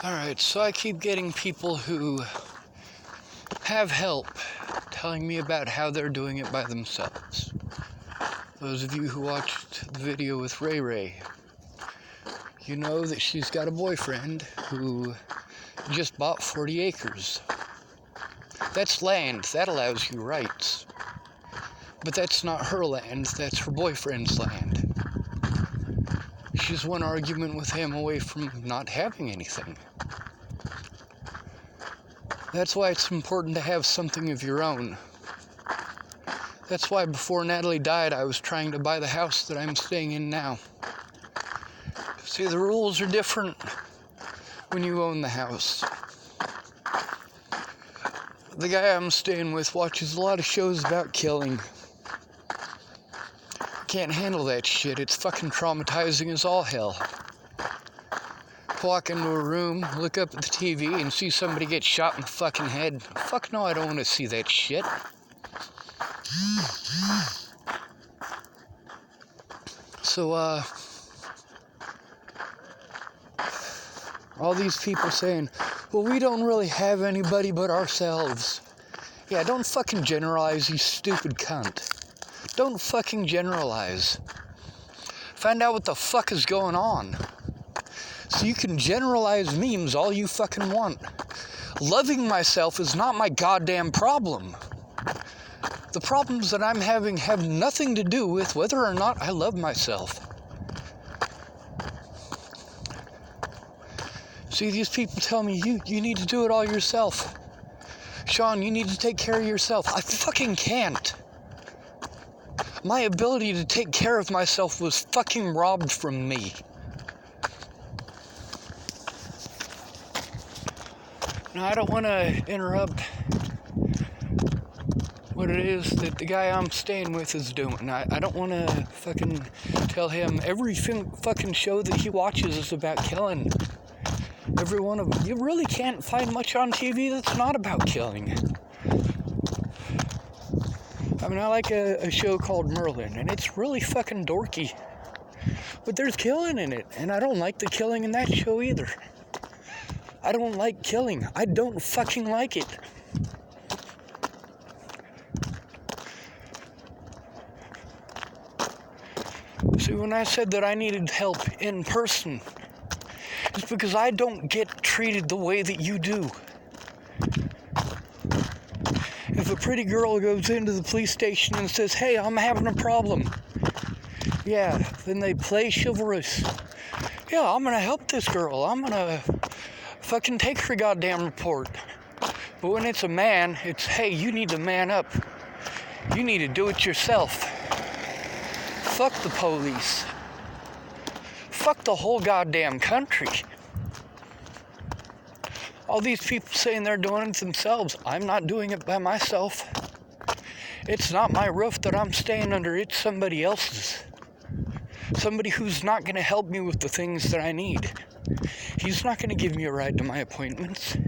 Alright, so I keep getting people who have help telling me about how they're doing it by themselves. Those of you who watched the video with Ray Ray, you know that she's got a boyfriend who just bought 40 acres. That's land, that allows you rights. But that's not her land, that's her boyfriend's land. She's one argument with him away from not having anything. That's why it's important to have something of your own. That's why before Natalie died, I was trying to buy the house that I'm staying in now. See, the rules are different when you own the house. The guy I'm staying with watches a lot of shows about killing. Can't handle that shit. It's fucking traumatizing as all hell. Walk into a room, look up at the TV, and see somebody get shot in the fucking head. Fuck no, I don't want to see that shit. So, all these people saying, well, we don't really have anybody but ourselves. Yeah, don't fucking generalize, you stupid cunt. Don't fucking generalize. Find out what the fuck is going on. So you can generalize memes all you fucking want. Loving myself is not my goddamn problem. The problems that I'm having have nothing to do with whether or not I love myself. See, these people tell me, you need to do it all yourself. Sean, you need to take care of yourself. I fucking can't. My ability to take care of myself was fucking robbed from me. Now, I don't want to interrupt what it is that the guy I'm staying with is doing. I don't want to fucking tell him every fucking show that he watches is about killing. Every one of them. You really can't find much on TV that's not about killing. I mean, I like a show called Merlin, and it's really fucking dorky. But there's killing in it, and I don't like the killing in that show either. I don't like killing. I don't fucking like it. See, when I said that I needed help in person, it's because I don't get treated the way that you do. If a pretty girl goes into the police station and says, hey, I'm having a problem, yeah, then they play chivalrous. Yeah, I'm gonna help this girl. I'm gonna fucking take her goddamn report. But when it's a man, it's, hey, you need to man up. You need to do it yourself. Fuck the police. Fuck the whole goddamn country. All these people saying they're doing it themselves. I'm not doing it by myself. It's not my roof that I'm staying under. It's somebody else's. Somebody who's not going to help me with the things that I need. He's not going to give me a ride to my appointments.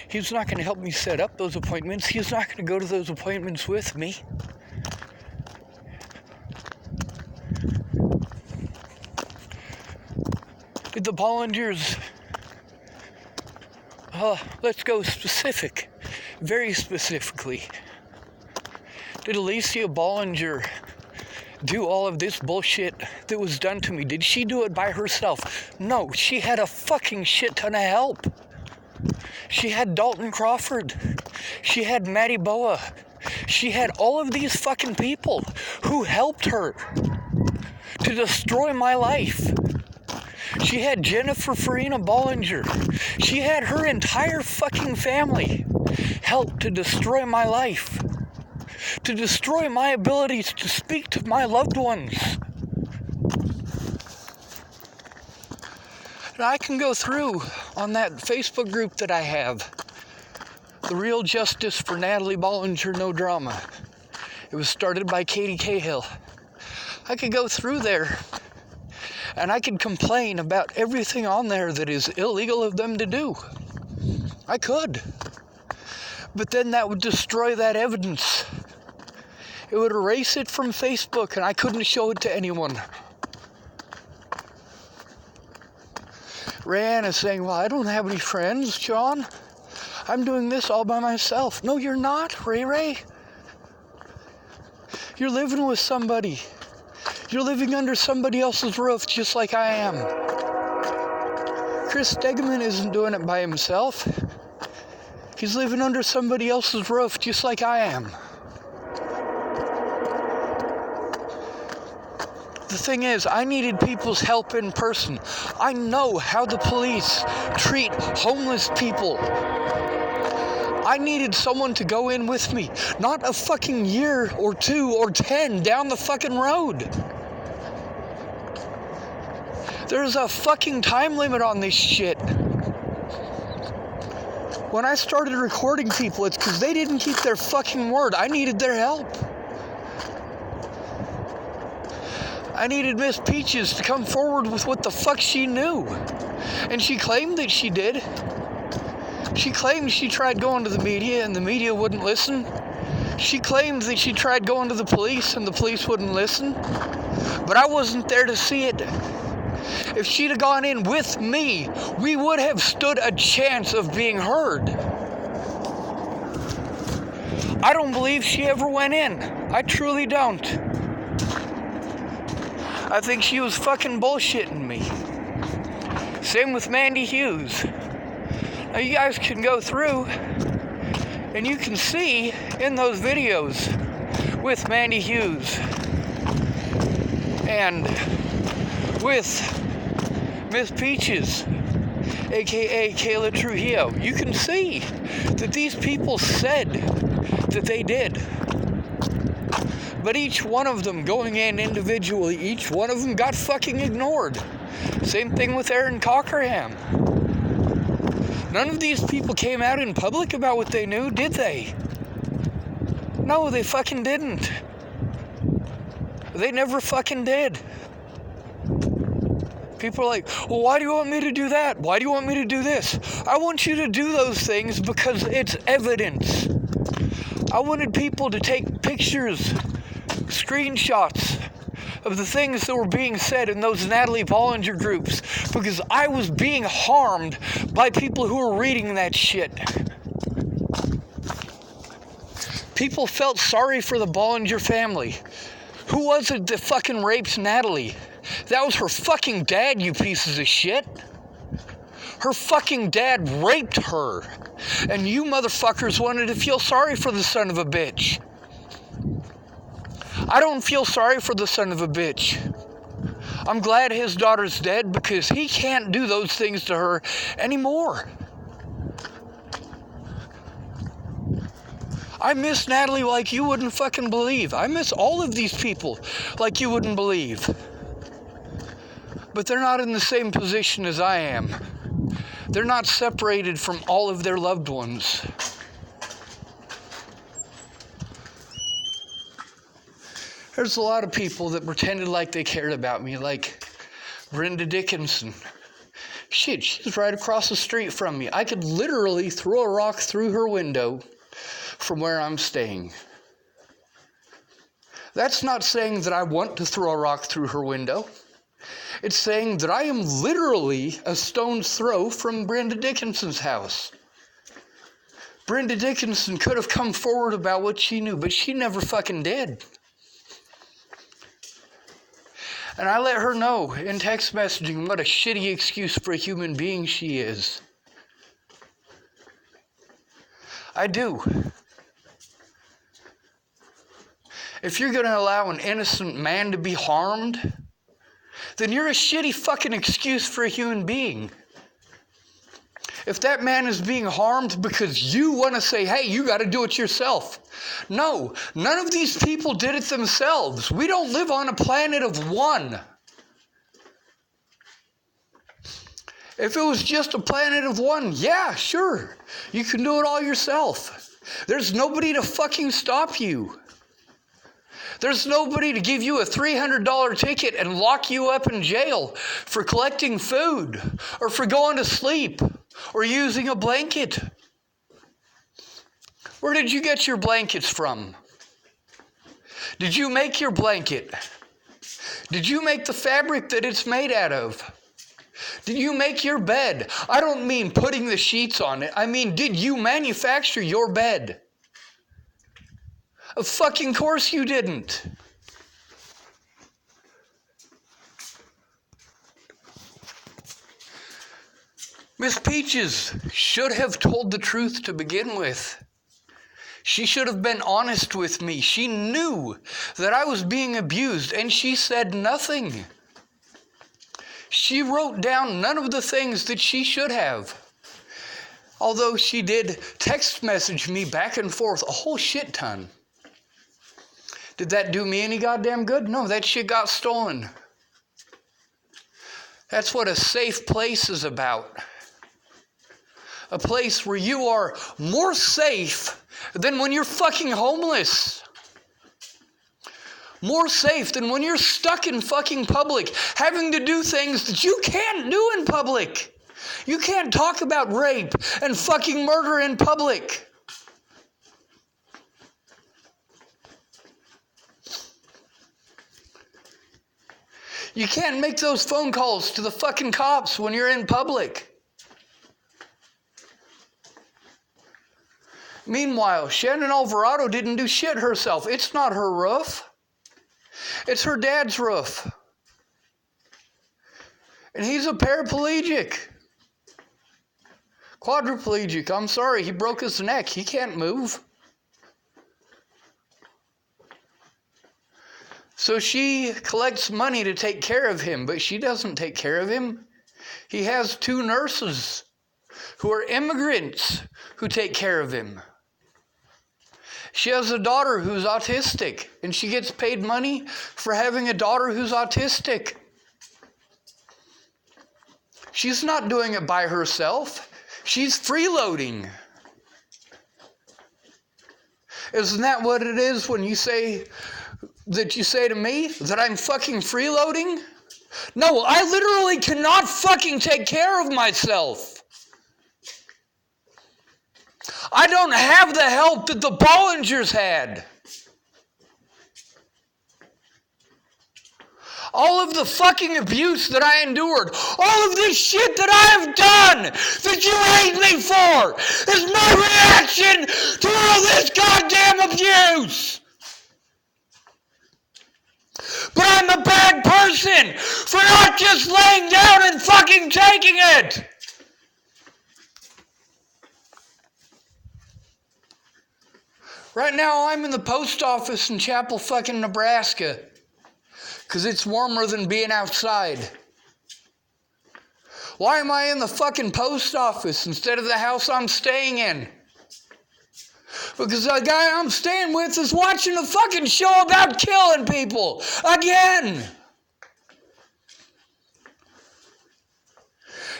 He's not going to help me set up those appointments. He's not going to go to those appointments with me. Did the Bollingers... let's go specific. Very specifically. Did Alicia Bollinger do all of this bullshit that was done to me? Did she do it by herself? No, she had a fucking shit ton of help. She had Dalton Crawford. She had Maddie Boa. She had all of these fucking people who helped her to destroy my life. She had Jennifer Farina Bollinger. She had her entire fucking family help to destroy my life. To destroy my abilities to speak to my loved ones. And I can go through on that Facebook group that I have. The Real Justice for Natalie Bollinger No Drama. It was started by Katie Cahill. I could go through there and I could complain about everything on there that is illegal of them to do. I could. But then that would destroy that evidence. It would erase it from Facebook and I couldn't show it to anyone. Rayanne is saying, well, I don't have any friends, John. I'm doing this all by myself. No, you're not, Ray. You're living with somebody. You're living under somebody else's roof just like I am. Chris Stegman isn't doing it by himself. He's living under somebody else's roof just like I am. The thing is, I needed people's help in person. I know how the police treat homeless people. I needed someone to go in with me, not a fucking year or 2 or 10 down the fucking road. There's a fucking time limit on this shit. When I started recording people, it's because they didn't keep their fucking word. I needed their help. I needed Miss Peaches to come forward with what the fuck she knew. And she claimed that she did. She claimed she tried going to the media and the media wouldn't listen. She claimed that she tried going to the police and the police wouldn't listen. But I wasn't there to see it. If she'd have gone in with me, we would have stood a chance of being heard. I don't believe she ever went in. I truly don't. I think she was fucking bullshitting me. Same with Mandy Hughes. Now you guys can go through and you can see in those videos with Mandy Hughes and with Miss Peaches, aka Kayla Trujillo, you can see that these people said that they did. But each one of them going in individually, each one of them got fucking ignored. Same thing with Aaron Cockerham. None of these people came out in public about what they knew, did they? No, they fucking didn't. They never fucking did. People are like, well, why do you want me to do that? Why do you want me to do this? I want you to do those things because it's evidence. I wanted people to take pictures, screenshots of the things that were being said in those Natalie Bollinger groups because I was being harmed by people who were reading that shit. People felt sorry for the Bollinger family. Who was it that fucking raped Natalie? That was her fucking dad, you pieces of shit. Her fucking dad raped her. And you motherfuckers wanted to feel sorry for the son of a bitch. I don't feel sorry for the son of a bitch. I'm glad his daughter's dead because he can't do those things to her anymore. I miss Natalie like you wouldn't fucking believe. I miss all of these people like you wouldn't believe. But they're not in the same position as I am. They're not separated from all of their loved ones. There's a lot of people that pretended like they cared about me, like Brenda Dickinson. Shit, she's right across the street from me. I could literally throw a rock through her window from where I'm staying. That's not saying that I want to throw a rock through her window. It's saying that I am literally a stone's throw from Brenda Dickinson's house. Brenda Dickinson could have come forward about what she knew, but she never fucking did. And I let her know in text messaging what a shitty excuse for a human being she is. I do. If you're going to allow an innocent man to be harmed, then you're a shitty fucking excuse for a human being. If that man is being harmed because you want to say, hey, you got to do it yourself. No, none of these people did it themselves. We don't live on a planet of one. If it was just a planet of one, yeah, sure. You can do it all yourself. There's nobody to fucking stop you. There's nobody to give you a $300 ticket and lock you up in jail for collecting food or for going to sleep or using a blanket. Where did you get your blankets from? Did you make your blanket? Did you make the fabric that it's made out of? Did you make your bed? I don't mean putting the sheets on it. I mean, did you manufacture your bed? Of fucking course you didn't. Miss Peaches should have told the truth to begin with. She should have been honest with me. She knew that I was being abused, and she said nothing. She wrote down none of the things that she should have. Although she did text message me back and forth a whole shit ton. Did that do me any goddamn good? No, that shit got stolen. That's what a safe place is about. A place where you are more safe than when you're fucking homeless. More safe than when you're stuck in fucking public, having to do things that you can't do in public. You can't talk about rape and fucking murder in public. You can't make those phone calls to the fucking cops when you're in public. Meanwhile, Shannon Alvarado didn't do shit herself. It's not her roof. It's her dad's roof. And he's a paraplegic. Quadriplegic, I'm sorry, he broke his neck. He can't move. So she collects money to take care of him, but she doesn't take care of him. He has 2 nurses who are immigrants who take care of him. She has a daughter who's autistic, and she gets paid money for having a daughter who's autistic. She's not doing it by herself. She's freeloading. Isn't that what it is when you say to me that I'm fucking freeloading? No, I literally cannot fucking take care of myself. I don't have the help that the Bollingers had. All of the fucking abuse that I endured, all of this shit that I have done, that you hate me for, is my reaction to all this goddamn abuse. But I'm a bad person for not just laying down and fucking taking it. Right now I'm in the post office in Chapel fucking Nebraska. Because it's warmer than being outside. Why am I in the fucking post office instead of the house I'm staying in? Because the guy I'm staying with is watching a fucking show about killing people. Again.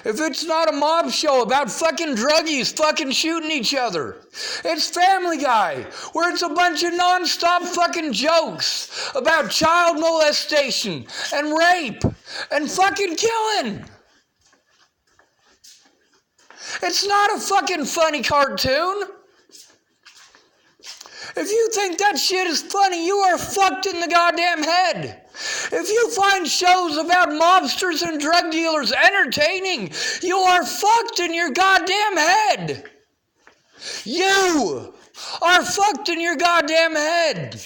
If it's not a mob show about fucking druggies fucking shooting each other, it's Family Guy, where it's a bunch of non-stop fucking jokes about child molestation and rape and fucking killing. It's not a fucking funny cartoon. If you think that shit is funny, you are fucked in the goddamn head. If you find shows about mobsters and drug dealers entertaining, you are fucked in your goddamn head. You are fucked in your goddamn head.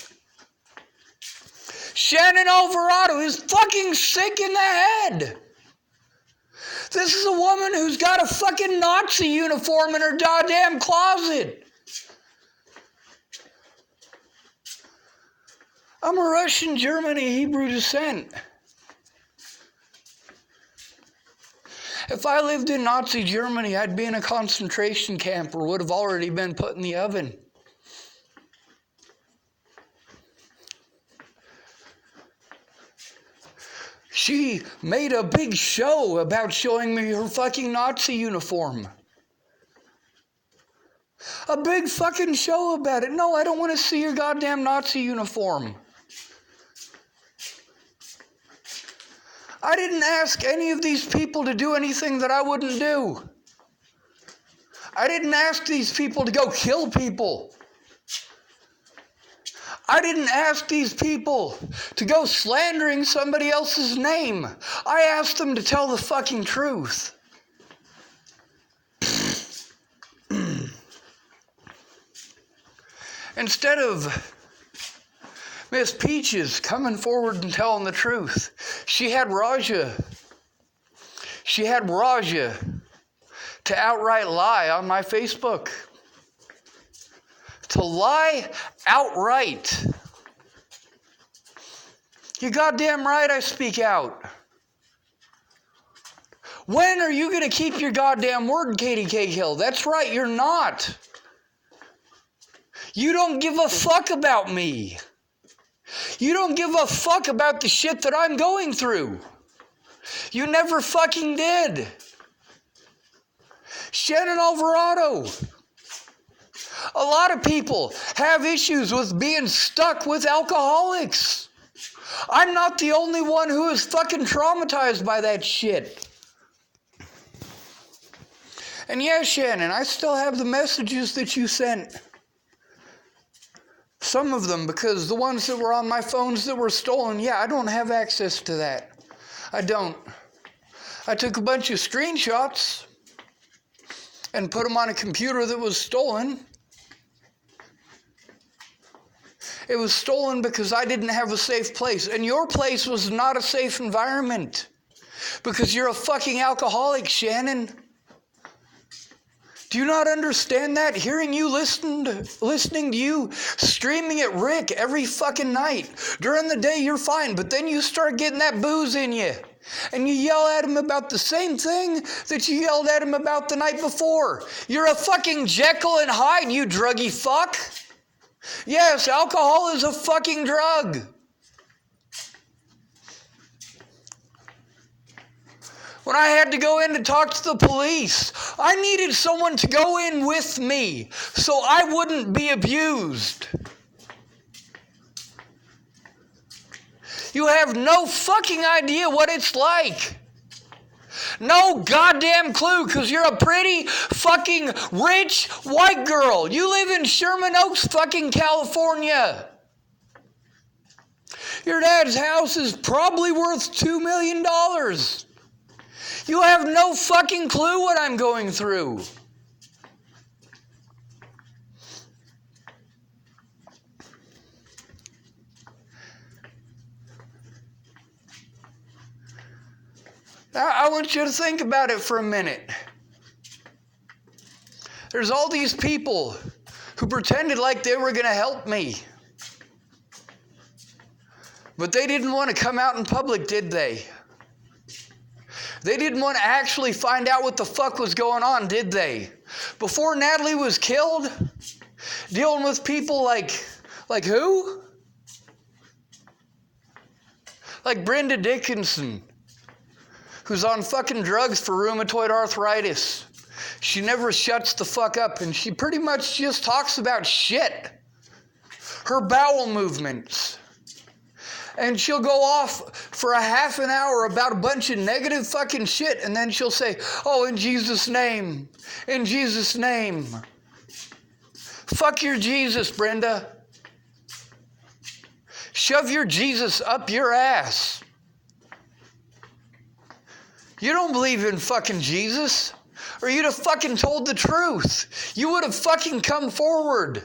Shannon Alvarado is fucking sick in the head. This is a woman who's got a fucking Nazi uniform in her goddamn closet. I'm a Russian, German, Hebrew descent. If I lived in Nazi Germany, I'd be in a concentration camp or would have already been put in the oven. She made a big show about showing me her fucking Nazi uniform. A big fucking show about it. No, I don't want to see your goddamn Nazi uniform. I didn't ask any of these people to do anything that I wouldn't do. I didn't ask these people to go kill people. I didn't ask these people to go slandering somebody else's name. I asked them to tell the fucking truth. Instead of Miss Peaches coming forward and telling the truth, she had Raja to outright lie on my Facebook. To lie outright. You're goddamn right I speak out. When are you going to keep your goddamn word, Katie Cahill? That's right, you're not. You don't give a fuck about me. You don't give a fuck about the shit that I'm going through. You never fucking did. Shannon Alvarado. A lot of people have issues with being stuck with alcoholics. I'm not the only one who is fucking traumatized by that shit. And yeah, Shannon, I still have the messages that you sent. Some of them, because the ones that were on my phones that were stolen, yeah, I don't have access to that. I don't. I took a bunch of screenshots and put them on a computer that was stolen. It was stolen because I didn't have a safe place. And your place was not a safe environment. Because you're a fucking alcoholic, Shannon. Do you not understand that? Hearing you listening to you screaming at Rick every fucking night. During the day, you're fine. But then you start getting that booze in you. And you yell at him about the same thing that you yelled at him about the night before. You're a fucking Jekyll and Hyde, you druggy fuck. Yes, alcohol is a fucking drug. When I had to go in to talk to the police, I needed someone to go in with me so I wouldn't be abused. You have no fucking idea what it's like. No goddamn clue, because you're a pretty fucking rich white girl. You live in Sherman Oaks, fucking California. Your dad's house is probably worth $2 million. You have no fucking clue what I'm going through. I want you to think about it for a minute. There's all these people who pretended like they were going to help me. But they didn't want to come out in public, did they? They didn't want to actually find out what the fuck was going on, did they? Before Natalie was killed, dealing with people like who? Like Brenda Dickinson, who's on fucking drugs for rheumatoid arthritis. She never shuts the fuck up, and she pretty much just talks about shit. Her bowel movements. And she'll go off for a half an hour about a bunch of negative fucking shit, and then she'll say, oh, in Jesus' name. In Jesus' name. Fuck your Jesus, Brenda. Shove your Jesus up your ass. You don't believe in fucking Jesus, or you'd have fucking told the truth. You would have fucking come forward.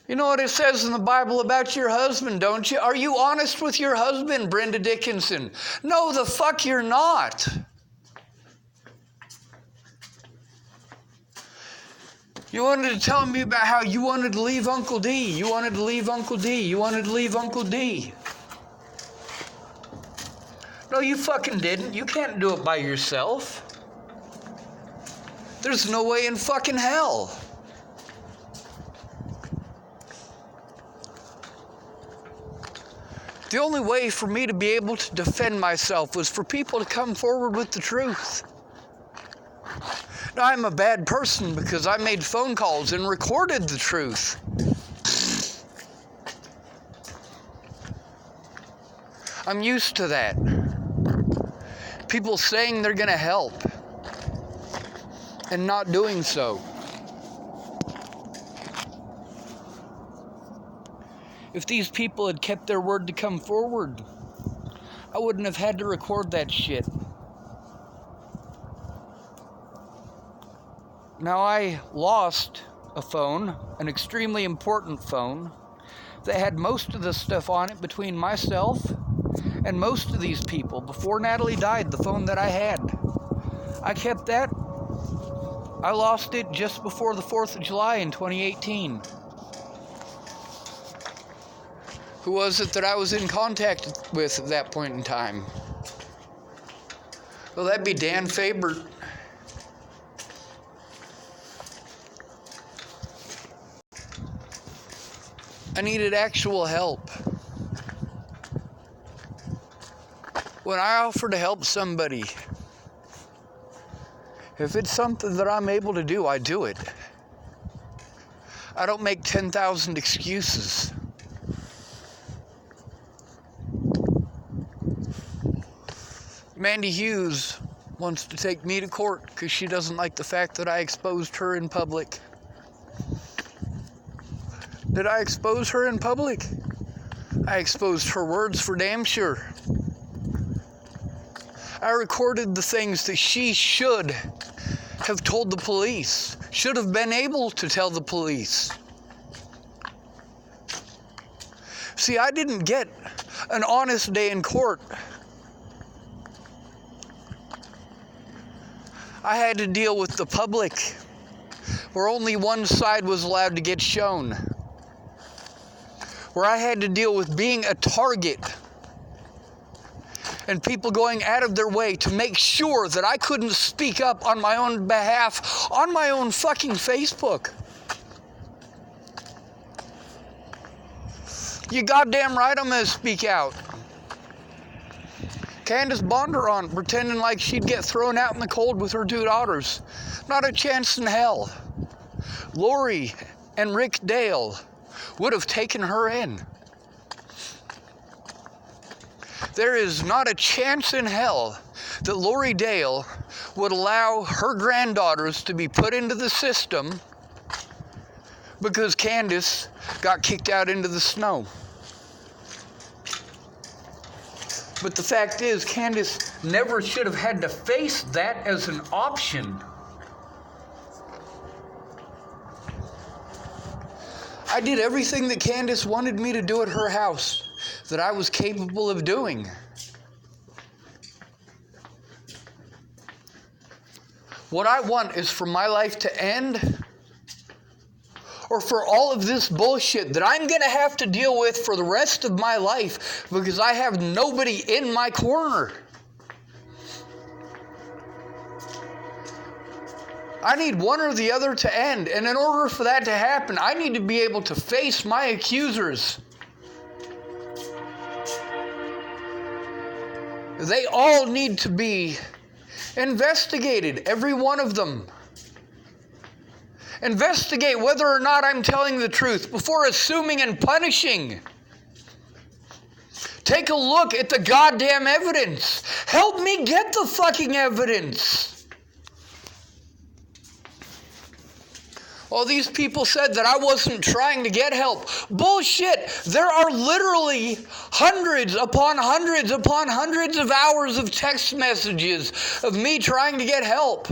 You know what it says in the Bible about your husband, don't you? Are you honest with your husband, Brenda Dickinson? No, the fuck you're not. You wanted to tell me about how you wanted to leave Uncle D. You wanted to leave Uncle D. You wanted to leave Uncle D. No, you fucking didn't. You can't do it by yourself. There's no way in fucking hell. The only way for me to be able to defend myself was for people to come forward with the truth. Now, I'm a bad person because I made phone calls and recorded the truth. I'm used to that. People saying they're going to help and not doing so. If these people had kept their word to come forward, I wouldn't have had to record that shit. Now, I lost a phone, an extremely important phone, that had most of the stuff on it between myself and most of these people. Before Natalie died, the phone that I had, I kept that. I lost it just before the 4th of July in 2018. Who was it that I was in contact with at that point in time? Well, that'd be Dan Faber. I needed actual help. When I offer to help somebody, if it's something that I'm able to do, I do it. I don't make 10,000 excuses. Mandy Hughes wants to take me to court because she doesn't like the fact that I exposed her in public. Did I expose her in public? I exposed her words for damn sure. I recorded the things that she should have told the police, should have been able to tell the police. See, I didn't get an honest day in court. I had to deal with the public, where only one side was allowed to get shown. Where I had to deal with being a target and people going out of their way to make sure that I couldn't speak up on my own behalf on my own fucking Facebook. You goddamn right I'm gonna speak out. Candace Bondurant pretending like she'd get thrown out in the cold with her 2 daughters. Not a chance in hell. Lori and Rick Dale would have taken her in. There is not a chance in hell that Lori Dale would allow her granddaughters to be put into the system because Candace got kicked out into the snow. But the fact is, Candace never should have had to face that as an option. I did everything that Candace wanted me to do at her house that I was capable of doing. What I want is for my life to end, or for all of this bullshit that I'm going to have to deal with for the rest of my life because I have nobody in my corner. I need one or the other to end, and in order for that to happen, I need to be able to face my accusers. They all need to be investigated, every one of them. Investigate whether or not I'm telling the truth before assuming and punishing. Take a look at the goddamn evidence. Help me get the fucking evidence. Well, these people said that I wasn't trying to get help. Bullshit! There are literally hundreds upon hundreds upon hundreds of hours of text messages of me trying to get help.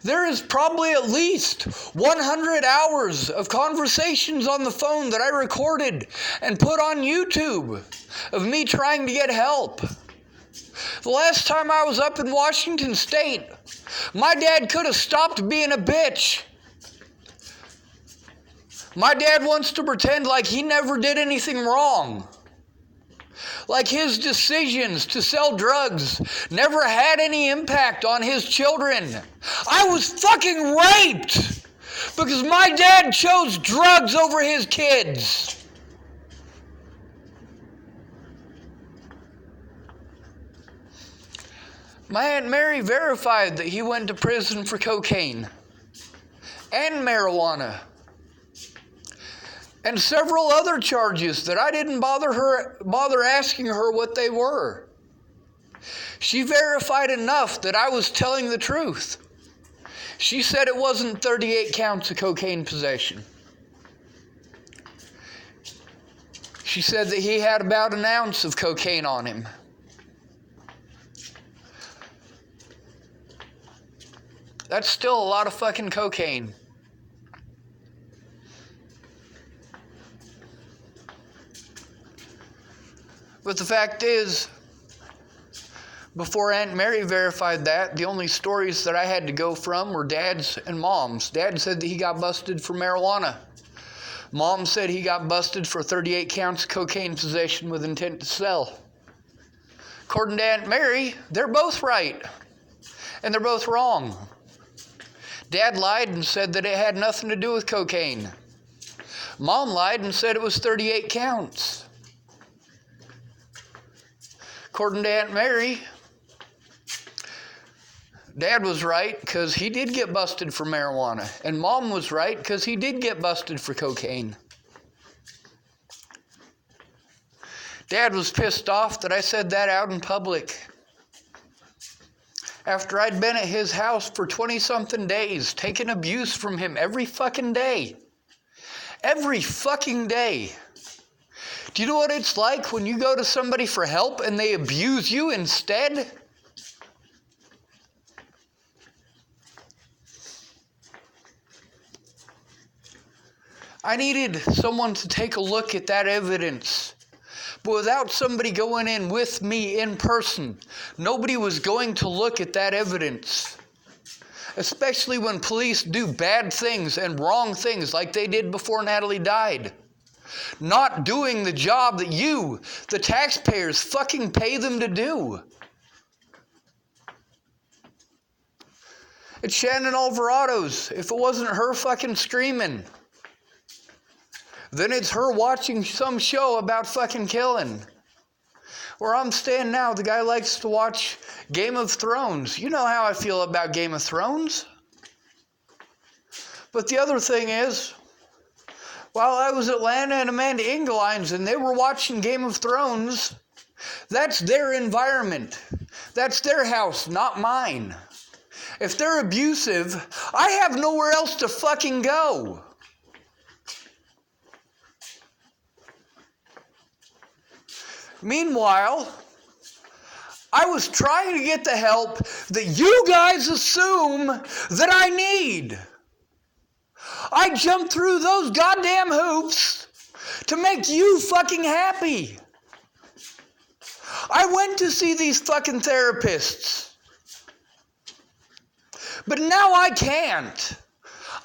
There is probably at least 100 hours of conversations on the phone that I recorded and put on YouTube of me trying to get help. The last time I was up in Washington State, my dad could have stopped being a bitch. My dad wants to pretend like he never did anything wrong. Like his decisions to sell drugs never had any impact on his children. I was fucking raped because my dad chose drugs over his kids. My Aunt Mary verified that he went to prison for cocaine and marijuana and several other charges that I didn't bother asking her what they were. She verified enough that I was telling the truth. She said it wasn't 38 counts of cocaine possession. She said that he had about an ounce of cocaine on him. That's still a lot of fucking cocaine. But the fact is, before Aunt Mary verified that, the only stories that I had to go from were Dad's and Mom's. Dad said that he got busted for marijuana. Mom said he got busted for 38 counts of cocaine possession with intent to sell. According to Aunt Mary, they're both right. And they're both wrong. Dad lied and said that it had nothing to do with cocaine. Mom lied and said it was 38 counts. According to Aunt Mary, Dad was right because he did get busted for marijuana. And Mom was right because he did get busted for cocaine. Dad was pissed off that I said that out in public. After I'd been at his house for 20-something days, taking abuse from him every fucking day. Every fucking day. Do you know what it's like when you go to somebody for help and they abuse you instead? I needed someone to take a look at that evidence. But without somebody going in with me in person, nobody was going to look at that evidence. Especially when police do bad things and wrong things like they did before Natalie died. Not doing the job that you, the taxpayers, fucking pay them to do. It's Shannon Alvarado's. If it wasn't her fucking screaming, then it's her watching some show about fucking killing. Where I'm staying now, the guy likes to watch Game of Thrones. You know how I feel about Game of Thrones. But the other thing is, while I was at Lana and Amanda Ingelines and they were watching Game of Thrones, that's their environment. That's their house, not mine. If they're abusive, I have nowhere else to fucking go. Meanwhile, I was trying to get the help that you guys assume that I need. I jumped through those goddamn hoops to make you fucking happy. I went to see these fucking therapists. But now I can't.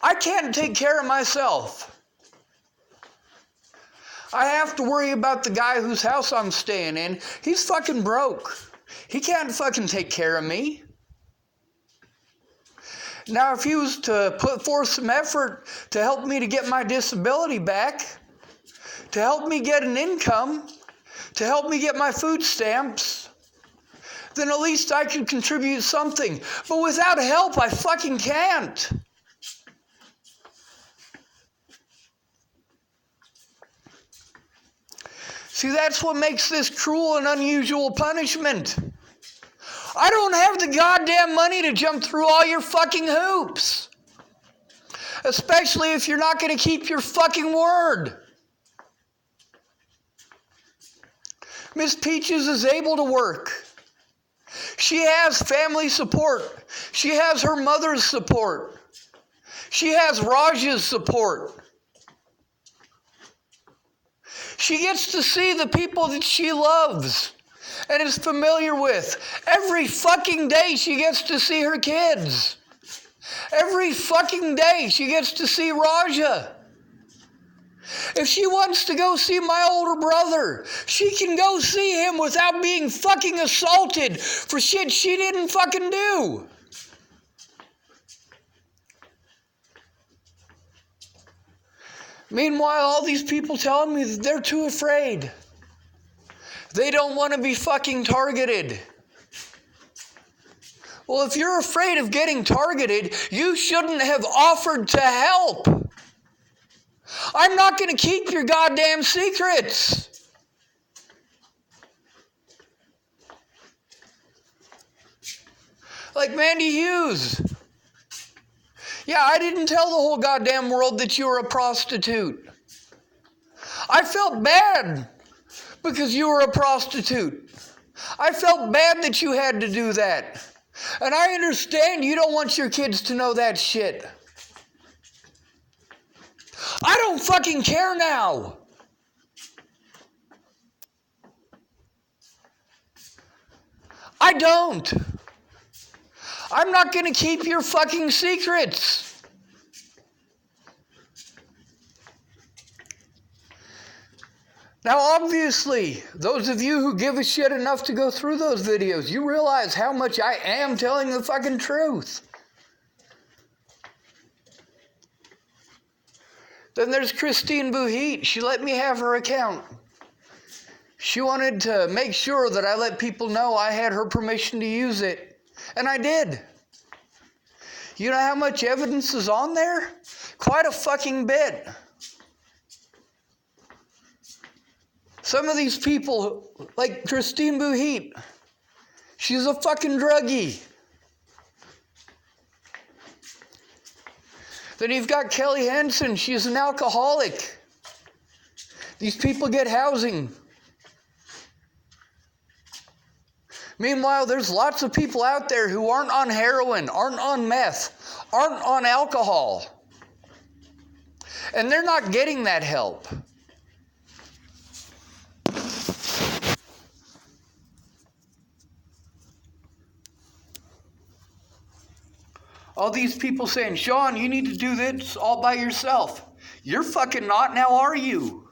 I can't take care of myself. I have to worry about the guy whose house I'm staying in. He's fucking broke. He can't fucking take care of me. Now, if he was to put forth some effort to help me to get my disability back, to help me get an income, to help me get my food stamps, then at least I could contribute something. But without help, I fucking can't. See, that's what makes this cruel and unusual punishment. I don't have the goddamn money to jump through all your fucking hoops. Especially if you're not going to keep your fucking word. Miss Peaches is able to work. She has family support. She has her mother's support. She has Raj's support. She gets to see the people that she loves and is familiar with. Every fucking day she gets to see her kids. Every fucking day she gets to see Raja. If she wants to go see my older brother, she can go see him without being fucking assaulted for shit she didn't fucking do. Meanwhile, all these people telling me that they're too afraid. They don't want to be fucking targeted. Well, if you're afraid of getting targeted, you shouldn't have offered to help. I'm not going to keep your goddamn secrets. Like Mandy Hughes. Yeah, I didn't tell the whole goddamn world that you were a prostitute. I felt bad because you were a prostitute. I felt bad that you had to do that. And I understand you don't want your kids to know that shit. I don't fucking care now. I don't. I'm not going to keep your fucking secrets. Now, obviously, those of you who give a shit enough to go through those videos, you realize how much I am telling the fucking truth. Then there's Christine Buhit. She let me have her account. She wanted to make sure that I let people know I had her permission to use it. And I did. You know how much evidence is on there? Quite a fucking bit. Some of these people, like Christine Buhit, she's a fucking druggie. Then you've got Kelly Hansen, she's an alcoholic. These people get housing. Meanwhile, there's lots of people out there who aren't on heroin, aren't on meth, aren't on alcohol. And they're not getting that help. All these people saying, Sean, you need to do this all by yourself. You're fucking not, now are you?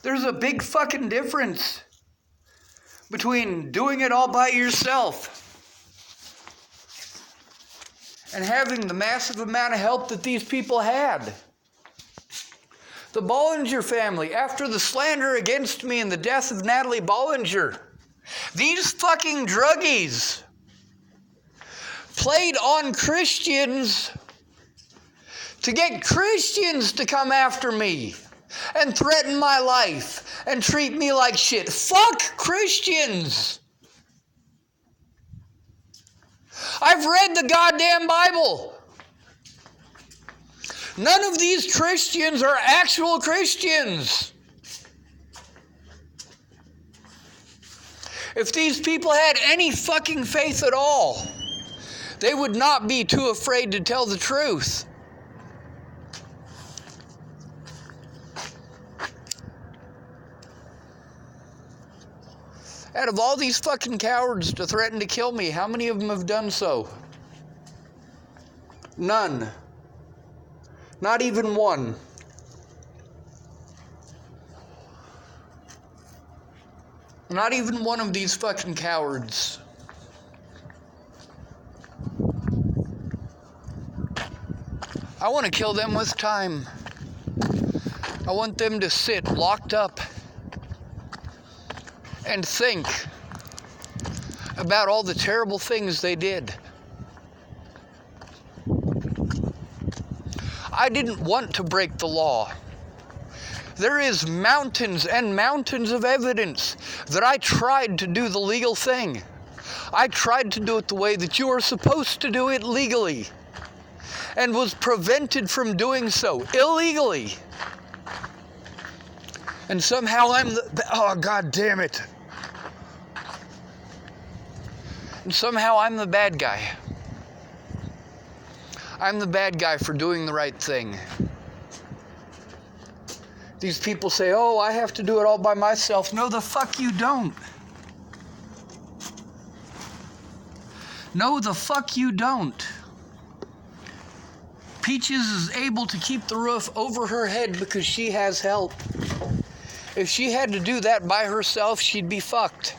There's a big fucking difference between doing it all by yourself and having the massive amount of help that these people had. The Bollinger family, after the slander against me and the death of Natalie Bollinger, these fucking druggies played on Christians to get Christians to come after me and threaten my life and treat me like shit. Fuck Christians! I've read the goddamn Bible. None of these Christians are actual Christians. If these people had any fucking faith at all, they would not be too afraid to tell the truth. Out of all these fucking cowards to threaten to kill me, how many of them have done so? None. Not even one. Not even one of these fucking cowards. I want to kill them with time. I want them to sit locked up and think about all the terrible things they did. I didn't want to break the law. There is mountains and mountains of evidence that I tried to do the legal thing. I tried to do it the way that you are supposed to do it legally, and was prevented from doing so illegally. And somehow oh, God damn it. And somehow I'm the bad guy. I'm the bad guy for doing the right thing. These people say, oh, I have to do it all by myself. No, the fuck you don't. No, the fuck you don't. Peaches is able to keep the roof over her head because she has help. If she had to do that by herself, she'd be fucked.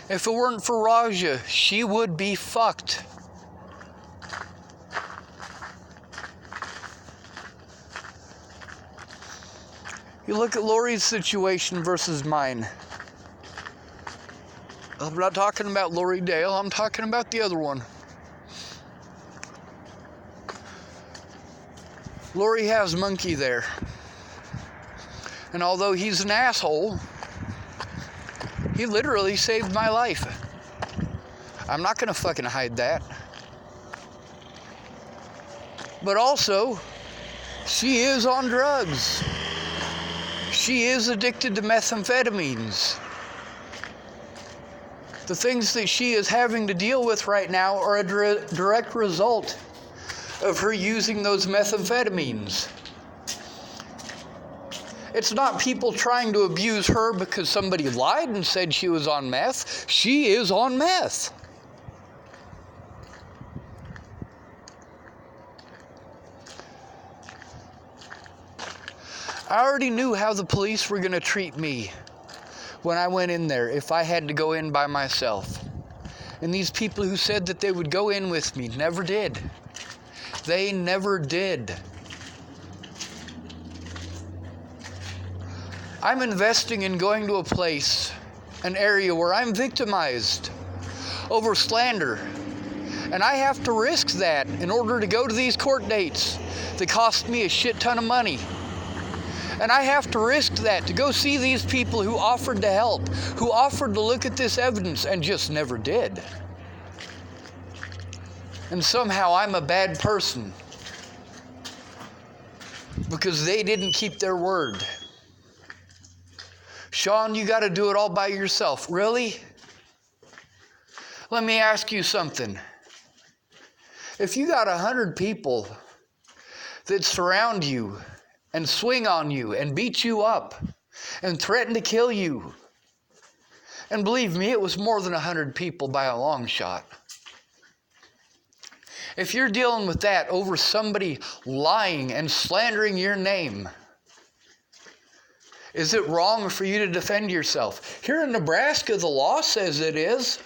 If it weren't for Raja, she would be fucked. You look at Lori's situation versus mine. I'm not talking about Lori Dale, I'm talking about the other one. Lori has Monkey there. And although he's an asshole, he literally saved my life. I'm not gonna fucking hide that. But also, She is on drugs. She is addicted to methamphetamines. The things that she is having to deal with right now are a direct result of her using those methamphetamines. It's not people trying to abuse her because somebody lied and said she was on meth. She is on meth. I already knew how the police were going to treat me when I went in there if I had to go in by myself. And these people who said that they would go in with me never did. They never did. I'm investing in going to a place, an area where I'm victimized over slander. And I have to risk that in order to go to these court dates that cost me a shit ton of money. And I have to risk that to go see these people who offered to help, who offered to look at this evidence and just never did. And somehow I'm a bad person because they didn't keep their word. Sean, you got to do it all by yourself. Really? Let me ask you something. If you got 100 people that surround you and swing on you and beat you up and threaten to kill you, and believe me, it was more than 100 people by a long shot. If you're dealing with that over somebody lying and slandering your name, is it wrong for you to defend yourself? Here in Nebraska, the law says it is.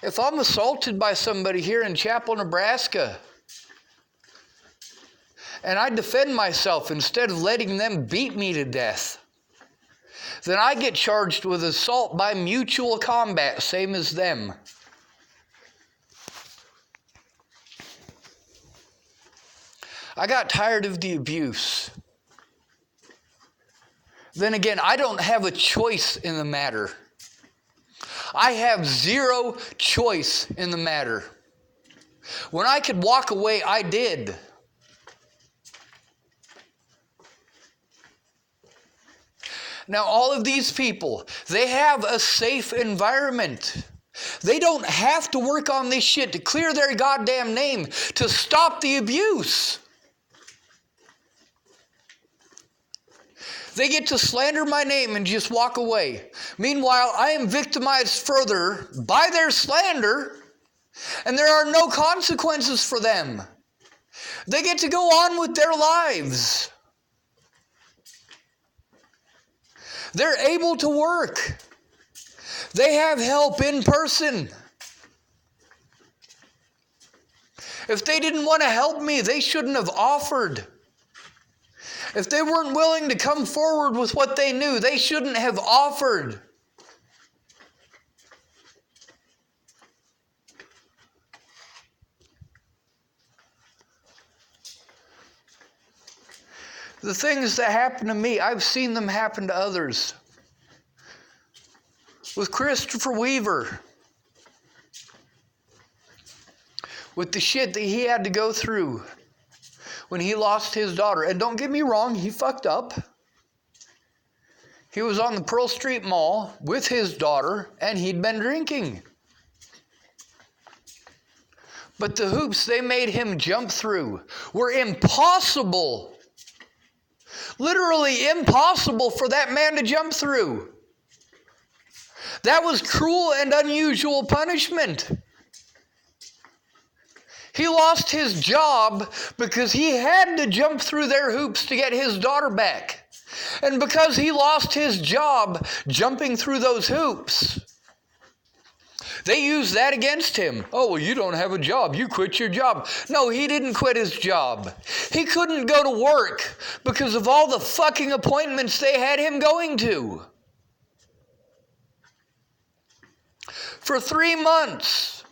If I'm assaulted by somebody here in Chapel, Nebraska, and I defend myself instead of letting them beat me to death, then I get charged with assault by mutual combat, same as them. I got tired of the abuse. Then again, I don't have a choice in the matter. I have zero choice in the matter. When I could walk away, I did. Now, all of these people, they have a safe environment. They don't have to work on this shit to clear their goddamn name, to stop the abuse. They get to slander my name and just walk away. Meanwhile, I am victimized further by their slander, and there are no consequences for them. They get to go on with their lives. They're able to work. They have help in person. If they didn't want to help me, they shouldn't have offered. If they weren't willing to come forward with what they knew, they shouldn't have offered. The things that happen to me, I've seen them happen to others. With Christopher Weaver, with the shit that he had to go through when he lost his daughter. And don't get me wrong, he fucked up. He was on the Pearl Street Mall with his daughter, and he'd been drinking. But the hoops they made him jump through were impossible. Literally impossible for that man to jump through. That was cruel and unusual punishment. He lost his job because he had to jump through their hoops to get his daughter back. And because he lost his job jumping through those hoops, they used that against him. Oh, well, you don't have a job. You quit your job. No, he didn't quit his job. He couldn't go to work because of all the fucking appointments they had him going to. For 3 months,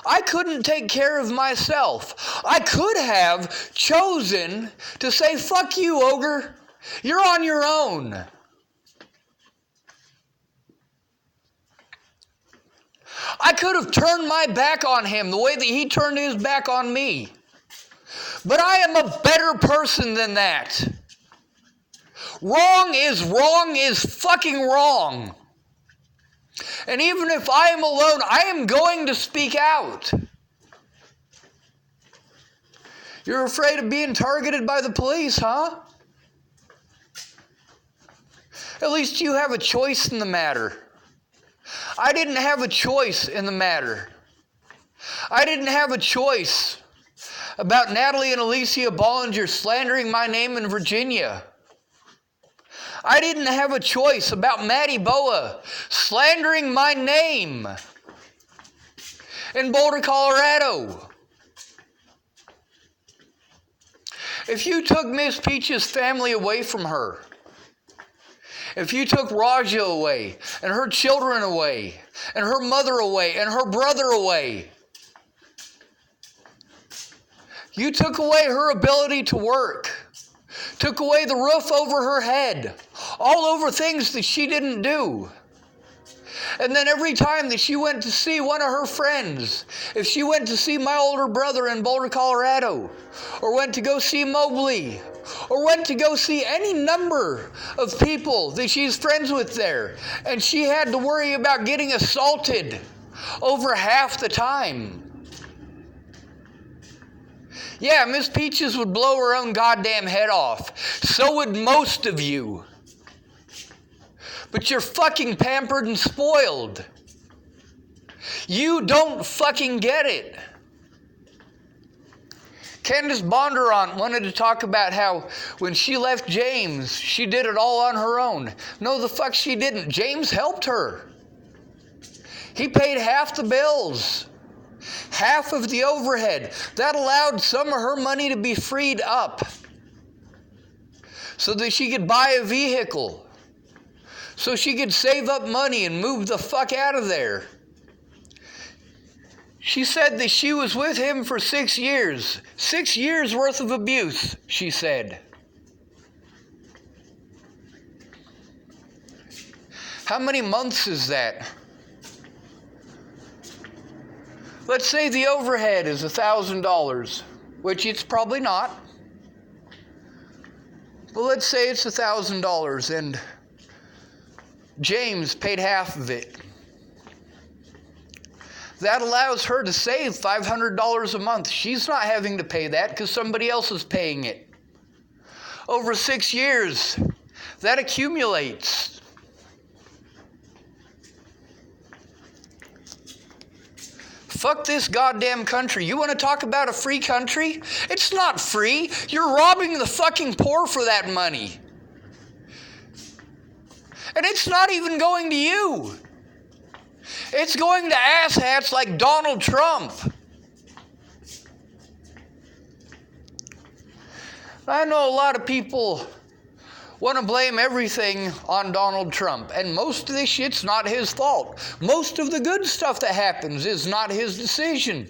I couldn't take care of myself. I could have chosen to say, fuck you, Ogre. You're on your own. I could have turned my back on him the way that he turned his back on me. But I am a better person than that. Wrong is fucking wrong. And even if I am alone, I am going to speak out. You're afraid of being targeted by the police, huh? At least you have a choice in the matter. I didn't have a choice in the matter. I didn't have a choice about Natalie and Alicia Bollinger slandering my name in Virginia. I didn't have a choice about Maddie Boa slandering my name in Boulder, Colorado. If you took Miss Peach's family away from her, if you took Raja away, and her children away, and her mother away, and her brother away, you took away her ability to work, took away the roof over her head, all over things that she didn't do. And then every time that she went to see one of her friends, if she went to see my older brother in Boulder, Colorado, or went to go see Mobley, or went to go see any number of people that she's friends with there, and she had to worry about getting assaulted over half the time. Yeah, Miss Peaches would blow her own goddamn head off. So would most of you. But you're fucking pampered and spoiled. You don't fucking get it. Candace Bondurant wanted to talk about how when she left James, she did it all on her own. No, the fuck she didn't. James helped her. He paid half the bills, half of the overhead. That allowed some of her money to be freed up so that she could buy a vehicle, so she could save up money and move the fuck out of there. She said that she was with him for 6 years. 6 years worth of abuse, she said. How many months is that? Let's say the overhead is $1,000, which it's probably not. But let's say it's $1,000 and James paid half of it. That allows her to save $500 a month. She's not having to pay that because somebody else is paying it. Over 6 years, that accumulates. Fuck this goddamn country. You want to talk about a free country? It's not free. You're robbing the fucking poor for that money. And it's not even going to you. It's going to asshats like Donald Trump. I know a lot of people want to blame everything on Donald Trump, and most of this shit's not his fault. Most of the good stuff that happens is not his decision.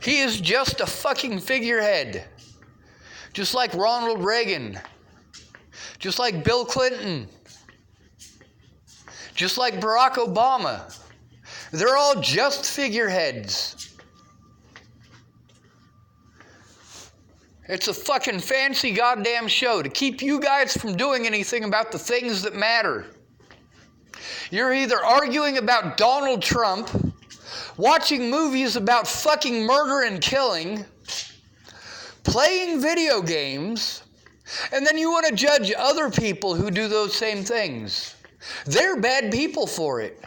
He is just a fucking figurehead. Just like Ronald Reagan. Just like Bill Clinton. Just like Barack Obama. They're all just figureheads. It's a fucking fancy goddamn show to keep you guys from doing anything about the things that matter. You're either arguing about Donald Trump, watching movies about fucking murder and killing, playing video games, and then you want to judge other people who do those same things. They're bad people for it.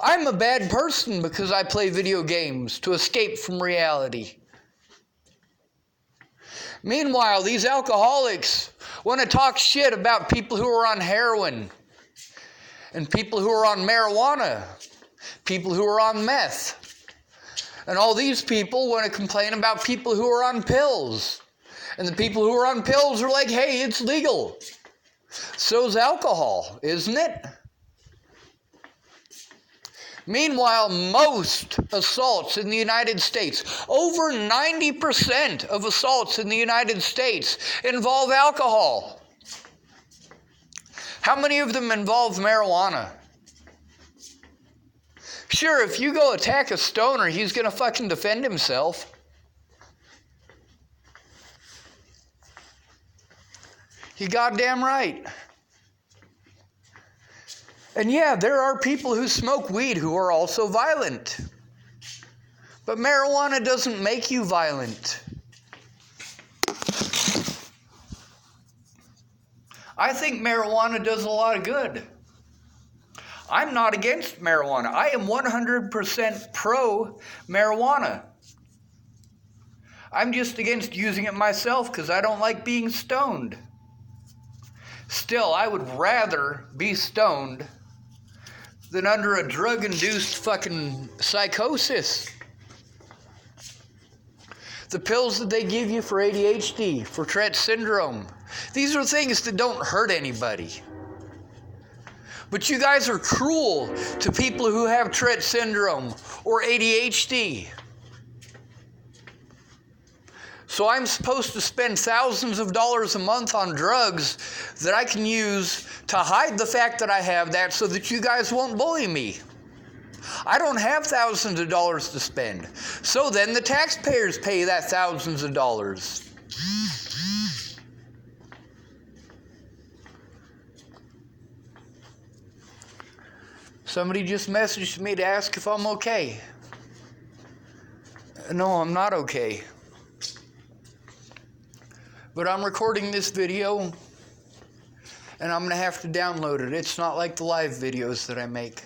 I'm a bad person because I play video games to escape from reality. Meanwhile, these alcoholics want to talk shit about people who are on heroin, and people who are on marijuana, people who are on meth. And all these people want to complain about people who are on pills. And the people who are on pills are like, hey, it's legal. So's alcohol, isn't it? Meanwhile, most assaults in the United States, over 90% of assaults in the United States involve alcohol. How many of them involve marijuana? Sure, if you go attack a stoner, he's gonna fucking defend himself. You goddamn right. And yeah, there are people who smoke weed who are also violent. But marijuana doesn't make you violent. I think marijuana does a lot of good. I'm not against marijuana. I am 100% pro marijuana. I'm just against using it myself because I don't like being stoned. Still, I would rather be stoned than under a drug-induced fucking psychosis. The pills that they give you for ADHD, for Tourette syndrome, these are things that don't hurt anybody. But you guys are cruel to people who have Tourette syndrome or ADHD. So I'm supposed to spend thousands of dollars a month on drugs that I can use to hide the fact that I have that so that you guys won't bully me. I don't have thousands of dollars to spend. So then the taxpayers pay that thousands of dollars. Somebody just messaged me to ask if I'm okay. No, I'm not okay. But I'm recording this video, and I'm going to have to download it. It's not like the live videos that I make.